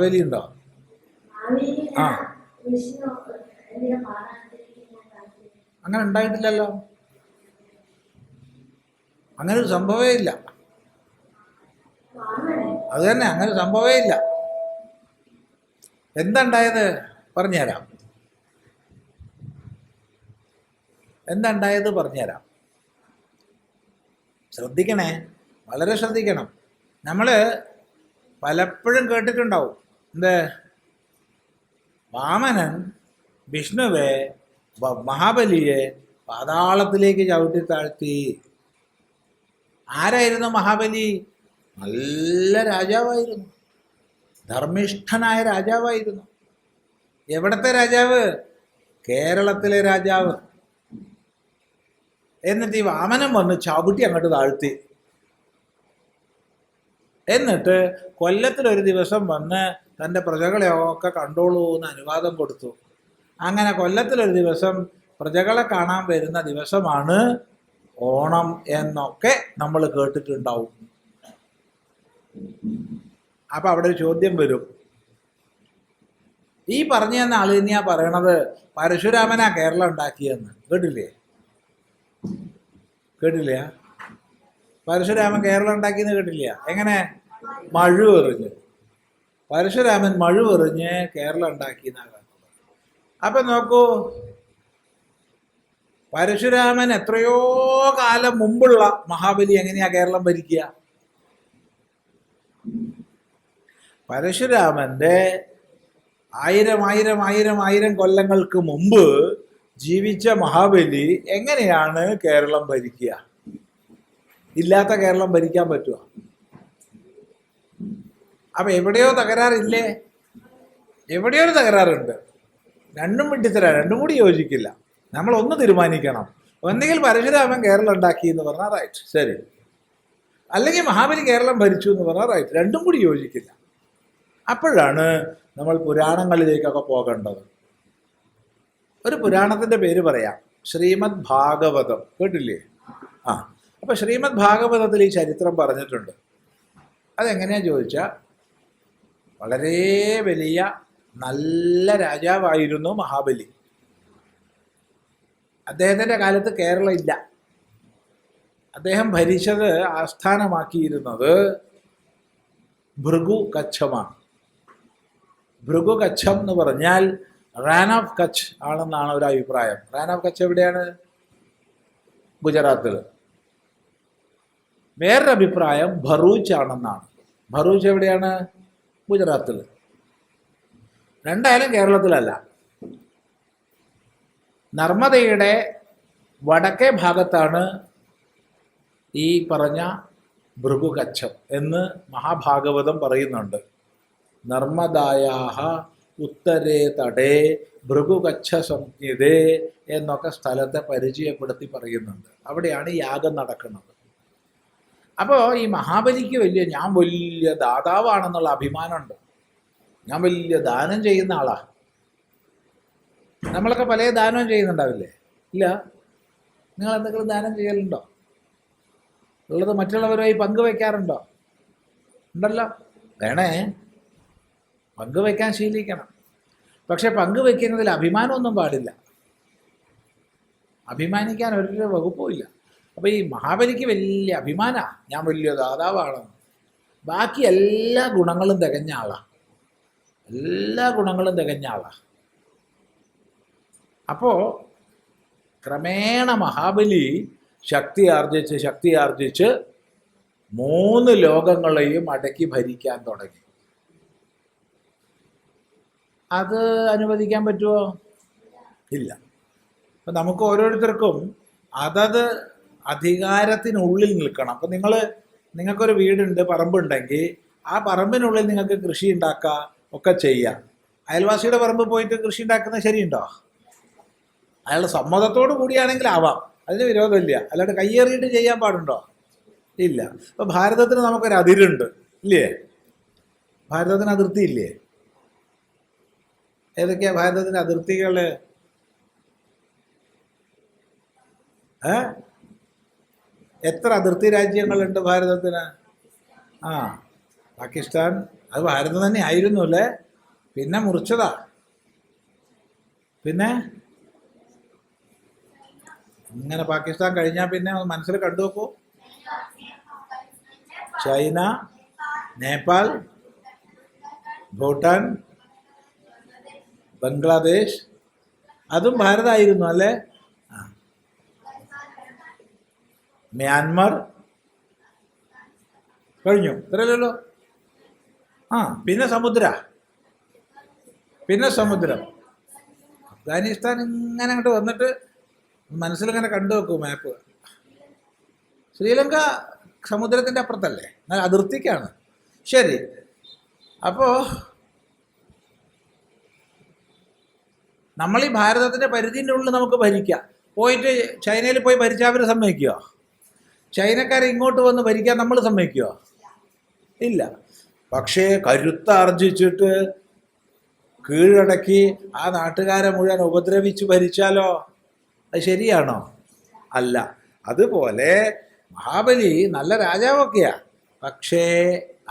മഹാബലി ഉണ്ടോ? ആ, അങ്ങനെ ഉണ്ടായിട്ടില്ലല്ലോ. അങ്ങനെ ഒരു സംഭവമേ ഇല്ല. അത് തന്നെ, അങ്ങനെ സംഭവമേ ഇല്ല. എന്താ ഉണ്ടായത് പറഞ്ഞുതരാം. എന്താ ഉണ്ടായത് പറഞ്ഞുതരാം. ശ്രദ്ധിക്കണേ, വളരെ ശ്രദ്ധിക്കണം. നമ്മൾ പലപ്പോഴും കേട്ടിട്ടുണ്ടാവും, എന്ത്, വാമനൻ വിഷ്ണുവെ മഹാബലിയെ പാതാളത്തിലേക്ക് ചവിട്ടി താഴ്ത്തി. ആരായിരുന്നു മഹാബലി? നല്ല രാജാവായിരുന്നു, ധർമ്മിഷ്ഠനായ രാജാവായിരുന്നു. എവിടത്തെ രാജാവ്? കേരളത്തിലെ രാജാവ്. എന്നിട്ട് ഈ വാമനം വന്ന് ചവിട്ടി അങ്ങോട്ട് താഴ്ത്തി. എന്നിട്ട് കൊല്ലത്തിലൊരു ദിവസം വന്ന് തൻ്റെ പ്രജകളെയൊക്കെ കണ്ടോളൂ എന്ന് അനുവാദം കൊടുത്തു. അങ്ങനെ കൊല്ലത്തിലൊരു ദിവസം പ്രജകളെ കാണാൻ വരുന്ന ദിവസമാണ് ഓണം എന്നൊക്കെ നമ്മൾ കേട്ടിട്ടുണ്ടാവും. അപ്പൊ അവിടെ ഒരു ചോദ്യം വരും. ഈ പറഞ്ഞു തന്ന ആള് തന്നെയാ പറയണത് പരശുരാമനാ കേരളം ഉണ്ടാക്കിയെന്ന്. കേട്ടില്ലേ? കേട്ടില്ല? പരശുരാമൻ കേരളം ഉണ്ടാക്കിയെന്ന് കേട്ടില്ല? എങ്ങനെ? മഴുവെറിഞ്ഞ്. പരശുരാമൻ മഴുവെറിഞ്ഞ് കേരളം ഉണ്ടാക്കിയെന്നാണ്. അപ്പൊ നോക്കൂ, പരശുരാമൻ എത്രയോ കാലം മുമ്പുള്ള മഹാബലി എങ്ങനെയാ കേരളം ഭരിക്കുക? പരശുരാമന്റെ ആയിരം കൊല്ലങ്ങൾക്ക് മുമ്പ് ജീവിച്ച മഹാബലി എങ്ങനെയാണ് കേരളം ഭരിക്കുക? ഇല്ലാത്ത കേരളം ഭരിക്കാൻ പറ്റുമോ? അപ്പൊ എവിടെയോ തകരാറില്ലേ? എവിടെയോ ഒരു തകരാറുണ്ട്. രണ്ടും വിട്ടിത്തരാ, രണ്ടും കൂടി യോജിക്കില്ല. നമ്മൾ ഒന്ന് തീരുമാനിക്കണം. ഒന്നുകിൽ പരശുരാമൻ കേരളം ഉണ്ടാക്കി എന്ന് പറഞ്ഞാൽ റൈറ്റ്, ശരി. അല്ലെങ്കിൽ മഹാബലി കേരളം ഭരിച്ചു എന്ന് പറഞ്ഞാൽ റൈറ്റ്. രണ്ടും കൂടി യോജിക്കില്ല. അപ്പോഴാണ് നമ്മൾ പുരാണങ്ങളിലേക്കൊക്കെ പോകേണ്ടത്. ഒരു പുരാണത്തിന്റെ പേര് പറയാം, ശ്രീമദ് ഭാഗവതം. കേട്ടില്ലേ? ആ, അപ്പൊ ശ്രീമദ് ഭാഗവതത്തിൽ ഈ ചരിത്രം പറഞ്ഞിട്ടുണ്ട്. അതെങ്ങനെയാ ചോദിച്ചാൽ, വളരെ വലിയ നല്ല രാജാവായിരുന്നു മഹാബലി. അദ്ദേഹത്തിൻ്റെ കാലത്ത് കേരളം ഇല്ല. അദ്ദേഹം ഭരിച്ചത്, ആസ്ഥാനമാക്കിയിരുന്നത് ഭൃഗു കച്ഛമാണ്. ഭൃഗു കച്ഛം എന്ന് പറഞ്ഞാൽ റാൻ ഓഫ് കച്ച് ആണെന്നാണ് ഒരു അഭിപ്രായം. റാൻ ഓഫ് കച്ച് എവിടെയാണ്? ഗുജറാത്തിൽ. വേറൊരു അഭിപ്രായം ഭറൂച്ച് ആണെന്നാണ്. ഭറൂച്ച് എവിടെയാണ്? ഗുജറാത്തിൽ. രണ്ടായാലും കേരളത്തിലല്ല. നർമ്മദയുടെ വടക്കേ ഭാഗത്താണ് ഈ പറഞ്ഞ ഭൃഗുകച്ഛം എന്ന് മഹാഭാഗവതം പറയുന്നുണ്ട്. നർമ്മദായാഹ ഉത്തരേ തടേ ഭൃഗുകച്ഛ സംജ്ഞിതേ എന്നൊക്കെ സ്ഥലത്തെ പരിചയപ്പെടുത്തി പറയുന്നുണ്ട്. അവിടെയാണ് യാഗം നടക്കുന്നത്. അപ്പോൾ ഈ മഹാബലിക്ക് ഞാൻ വലിയ ദാതാവാണെന്നുള്ള അഭിമാനമുണ്ട്. ഞാൻ വലിയ ദാനം ചെയ്യുന്ന ആളാ. നമ്മളൊക്കെ പല ദാനവും ചെയ്യുന്നുണ്ടാവില്ലേ? ഇല്ല. നിങ്ങൾ എന്തെങ്കിലും ദാനം ചെയ്യലുണ്ടോ? ഉള്ളത് മറ്റുള്ളവരുമായി പങ്കുവെക്കാറുണ്ടോ? ഉണ്ടല്ലോ. വേണേ, പങ്കുവെക്കാൻ ശീലിക്കണം. പക്ഷെ പങ്കുവെക്കുന്നതിൽ അഭിമാനമൊന്നും പാടില്ല. അഭിമാനിക്കാൻ ഒരു വകുപ്പും ഇല്ല. അപ്പോൾ ഈ മഹാബലിക്ക് വലിയ അഭിമാനമാണ്, ഞാൻ വലിയ ദാതാവാണെന്ന്. ബാക്കി എല്ലാ ഗുണങ്ങളും തികഞ്ഞ ആളാണ്. എല്ലാ ഗുണങ്ങളും തികഞ്ഞ ആളാണ്. അപ്പോൾ ക്രമേണ മഹാബലി ശക്തി ആർജിച്ച് 3 ലോകങ്ങളെയും അടക്കി ഭരിക്കാൻ തുടങ്ങി. അത് അനുവദിക്കാൻ പറ്റുമോ? ഇല്ല. അപ്പം നമുക്ക് ഓരോരുത്തർക്കും അതത് അധികാരത്തിനുള്ളിൽ നിൽക്കണം. അപ്പം നിങ്ങൾക്കൊരു വീടുണ്ട്, പറമ്പുണ്ടെങ്കിൽ ആ പറമ്പിനുള്ളിൽ നിങ്ങൾക്ക് കൃഷി ഉണ്ടാക്കുക, ഒക്കെ ചെയ്യാം. അയൽവാസിയുടെ പറമ്പ് പോയിട്ട് കൃഷി ഉണ്ടാക്കുന്നത് ശരിയുണ്ടോ? അയാളുടെ സമ്മതത്തോടു കൂടിയാണെങ്കിൽ ആവാം, അതിന് വിരോധമില്ല. അല്ലാണ്ട് കയ്യേറിയിട്ട് ചെയ്യാൻ പാടുണ്ടോ? ഇല്ല. അപ്പോൾ ഭാരതത്തിന് നമുക്കൊരു അതിരുണ്ട്, ഇല്ലേ? ഭാരതത്തിന് അതിർത്തി ഇല്ലേ? ഏതൊക്കെയാ ഭാരതത്തിൻ്റെ അതിർത്തികൾ? എത്ര അതിർത്തി രാജ്യങ്ങളുണ്ട് ഭാരതത്തിന്? പാകിസ്ഥാൻ അത് ഭാരതം തന്നെ ആയിരുന്നു അല്ലേ, പിന്നെ മുറിച്ചതാ. പിന്നെ ഇങ്ങനെ പാകിസ്ഥാൻ കഴിഞ്ഞാൽ പിന്നെ മനസ്സിൽ കണ്ടു നോക്കൂ, ചൈന, നേപ്പാൾ, ഭൂട്ടാൻ, ബംഗ്ലാദേശ്, അതും ഭാരതമായിരുന്നു അല്ലേ. മ്യാൻമർ കഴിഞ്ഞു, ഇത്രയല്ലോ. പിന്നെ സമുദ്രം. അഫ്ഗാനിസ്ഥാൻ ഇങ്ങനെ അങ്ങോട്ട് വന്നിട്ട് മനസ്സിലിങ്ങനെ കണ്ടു വെക്കൂ മാപ്പ്. ശ്രീലങ്ക സമുദ്രത്തിൻ്റെ അപ്പുറത്തല്ലേ, എന്നാൽ അതിർത്തിക്കാണ്. ശരി, അപ്പോൾ നമ്മൾ ഈ ഭാരതത്തിൻ്റെ പരിധിൻ്റെ ഉള്ളിൽ നമുക്ക് ഭരിക്കാം. പോയിട്ട് ചൈനയിൽ പോയി ഭരിച്ചാൽ അവർ സമ്മതിക്കുമോ? ചൈനക്കാരെ ഇങ്ങോട്ട് വന്ന് ഭരിക്കാൻ നമ്മൾ സമ്മതിക്കുമോ? ഇല്ല. പക്ഷേ കരുത്താർജിച്ചിട്ട് കീഴടക്കി ആ നാട്ടുകാരെ മുഴുവൻ ഉപദ്രവിച്ച് ഭരിച്ചാലോ? അത് ശരിയാണോ? അല്ല. അതുപോലെ മഹാബലി നല്ല രാജാവൊക്കെയാ, പക്ഷേ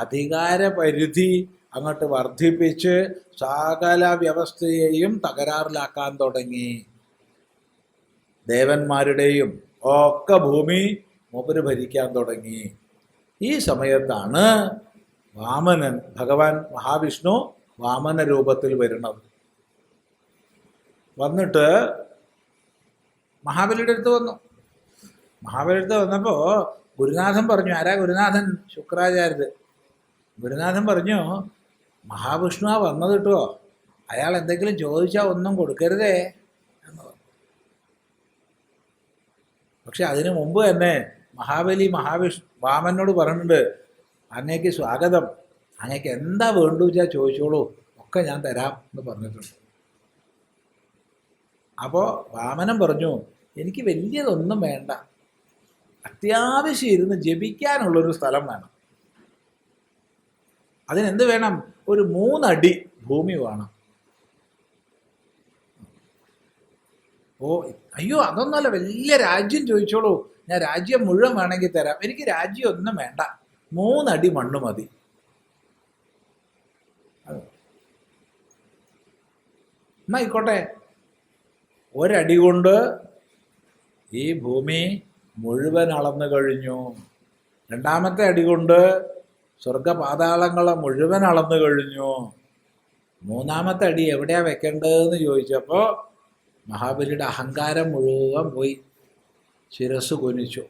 അധികാര പരിധി അങ്ങോട്ട് വർദ്ധിപ്പിച്ച് സകല വ്യവസ്ഥയെയും തകരാറിലാക്കാൻ തുടങ്ങി. ദേവന്മാരുടെയും ഒക്കെ ഭൂമി മൂപ്പര് ഭരിക്കാൻ തുടങ്ങി. ഈ സമയത്താണ് വാമനൻ, ഭഗവാൻ മഹാവിഷ്ണു വാമന രൂപത്തിൽ വരുന്നത്. വന്നിട്ട് മഹാബലിയുടെ അടുത്ത് വന്നു. മഹാബലിയുടെ അടുത്ത് വന്നപ്പോൾ ഗുരുനാഥൻ പറഞ്ഞു, ആരാ ഗുരുനാഥൻ? ശുക്രാചാര്യർ. ഗുരുനാഥൻ പറഞ്ഞു, മഹാവിഷ്ണുവാ വന്നത് കേട്ടോ, അയാൾ എന്തെങ്കിലും ചോദിച്ചാൽ ഒന്നും കൊടുക്കരുതേ എന്ന് പറഞ്ഞു. പക്ഷെ അതിനു മുമ്പ് തന്നെ മഹാബലി വാമനോട് പറഞ്ഞിട്ടുണ്ട്, അങ്ങേക്ക് സ്വാഗതം, അങ്ങേക്ക് എന്താ വേണ്ടു വെച്ചാൽ ചോദിച്ചോളൂ, ഒക്കെ ഞാൻ തരാം എന്ന് പറഞ്ഞിട്ടുണ്ട്. അപ്പോൾ വാമനൻ പറഞ്ഞു, എനിക്ക് വലിയതൊന്നും വേണ്ട, അത്യാവശ്യം ഇരുന്ന് ജപിക്കാനുള്ളൊരു സ്ഥലം വേണം. അതിനെന്ത് വേണം? ഒരു 3 അടി ഭൂമി വേണം. അയ്യോ അതൊന്നുമല്ല, വലിയ രാജ്യം ചോദിച്ചോളൂ, ഞാൻ രാജ്യം മുഴുവൻ വേണമെങ്കിൽ തരാം. എനിക്ക് രാജ്യം ഒന്നും വേണ്ട, 3 അടി മണ്ണ് മതി. എന്നായിക്കോട്ടെ. 1 അടി കൊണ്ട് ഈ ഭൂമി മുഴുവൻ അളന്നു കഴിഞ്ഞു. 2ാമത്തെ അടി കൊണ്ട് സ്വർഗപാതാളങ്ങളെ മുഴുവൻ അളന്നു കഴിഞ്ഞു. 3ാമത്തെ അടി എവിടെയാ വെക്കേണ്ടതെന്ന് ചോദിച്ചപ്പോൾ മഹാബലിയുടെ അഹങ്കാരം മുഴുവൻ പോയി. ശിരസ് കുനിച്ചു.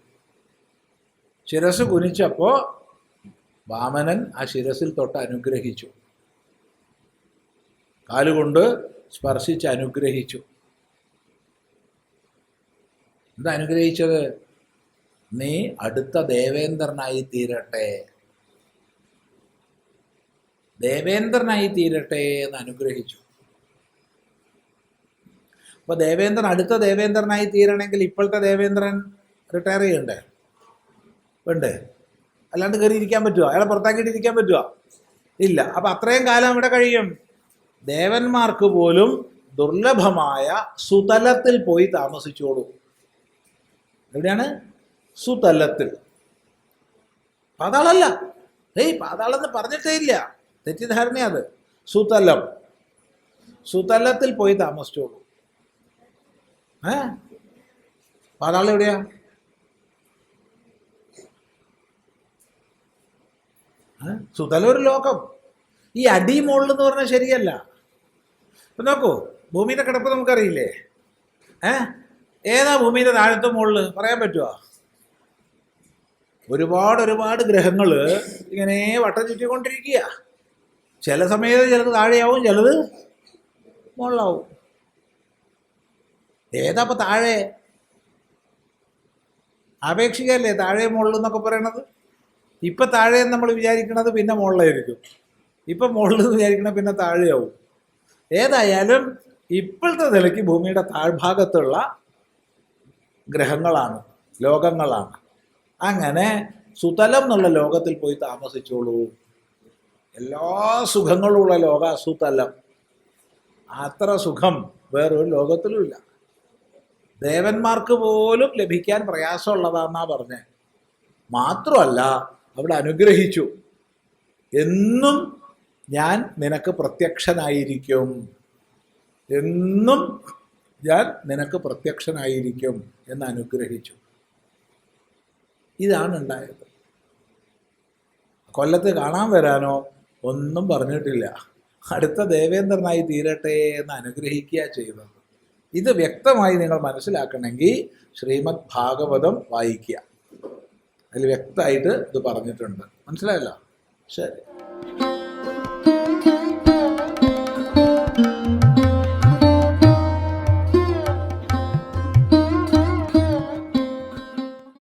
ശിരസ് കുനിച്ചപ്പോൾ വാമനൻ ആ ശിരസിൽ തൊട്ട് അനുഗ്രഹിച്ചു, കാലുകൊണ്ട് സ്പർശിച്ച് അനുഗ്രഹിച്ചു. എന്താ അനുഗ്രഹിച്ചത്? നീ അടുത്ത ദേവേന്ദ്രനായി തീരട്ടെ, ദേവേന്ദ്രനായി തീരട്ടെ എന്ന് അനുഗ്രഹിച്ചു. അപ്പോൾ ദേവേന്ദ്രൻ അടുത്ത ദേവേന്ദ്രനായി തീരണമെങ്കിൽ ഇപ്പോഴത്തെ ദേവേന്ദ്രൻ റിട്ടയർ ചെയ്യണ്ടേ? വേണ്ടേ? അല്ലാണ്ട് കയറി ഇരിക്കാൻ പറ്റുമോ? അയാളെ പുറത്താക്കിയിട്ട് ഇരിക്കാൻ പറ്റുമോ? ഇല്ല. അപ്പം അത്രയും കാലം ഇവിടെ കഴിയും. ദേവന്മാർക്ക് പോലും ദുർലഭമായ സുതലത്തിൽ പോയി താമസിച്ചോളൂ. എവിടെയാണ്? സുതലത്തിൽ. പാതാളല്ല. പാതാളെന്ന് പറഞ്ഞിട്ടേ ഇല്ല, തെറ്റിദ്ധാരണയത്. സുതലം, സുതലത്തിൽ പോയി താമസിച്ചോളൂ. പാതാളം എവിടെയാ? സുതലം ഒരു ലോകം. ഈ അടി മുകളിൽ എന്ന് പറഞ്ഞാൽ ശരിയല്ല. ഇപ്പം നോക്കൂ, ഭൂമിയുടെ കിടപ്പ് നമുക്കറിയില്ലേ? ഏതാ ഭൂമിയുടെ താഴത്തും മുകളിൽ പറയാൻ പറ്റുമോ? ഒരുപാട് ഗ്രഹങ്ങൾ ഇങ്ങനെ വട്ടം ചുറ്റിക്കൊണ്ടിരിക്കുക. ചില സമയത്ത് ചിലത് താഴെയാവും, ചിലത് മുകളിലാവും. ഏതാ ഇപ്പം താഴെ? ആപേക്ഷികല്ലേ താഴെ മുകളിൽ എന്നൊക്കെ പറയണത്. ഇപ്പം താഴെ നമ്മൾ വിചാരിക്കണത് പിന്നെ മുകളിലായിരിക്കും, ഇപ്പം മുകളിൽ നിന്ന് വിചാരിക്കണത് പിന്നെ താഴെയാവും. ഏതായാലും ഇപ്പോഴത്തെ നിലയ്ക്ക് ഭൂമിയുടെ താഴ്ഭാഗത്തുള്ള ഗ്രഹങ്ങളാണ്, ലോകങ്ങളാണ്. അങ്ങനെ സുതലം എന്നുള്ള ലോകത്തിൽ പോയി താമസിച്ചോളൂ. എല്ലാ സുഖങ്ങളുള്ള ലോക സുതലം. അത്ര സുഖം വേറൊരു ലോകത്തിലുമില്ല. ദേവന്മാർക്ക് പോലും ലഭിക്കാൻ പ്രയാസമുള്ളതാന്നാ പറഞ്ഞേ. മാത്രമല്ല അവിടെ അനുഗ്രഹിച്ചു. എന്നും ഞാൻ നിനക്ക് പ്രത്യക്ഷനായിരിക്കും, എന്നും ഞാൻ നിനക്ക് പ്രത്യക്ഷനായിരിക്കും എന്ന് അനുഗ്രഹിച്ചു. ഇതാണ് ഉണ്ടായത്. കൊല്ലത്ത് കാണാൻ വരാനോ ഒന്നും പറഞ്ഞിട്ടില്ല. അടുത്ത ദേവേന്ദ്രനായി തീരട്ടെ എന്ന് അനുഗ്രഹിക്കുക ചെയ്തത്. ഇത് വ്യക്തമായി നിങ്ങൾ മനസ്സിലാക്കണമെങ്കിൽ ശ്രീമദ് ഭാഗവതം വായിക്കുക. അതിൽ വ്യക്തമായിട്ട് ഇത് പറഞ്ഞിട്ടുണ്ട്. മനസ്സിലായല്ലോ? ശരി.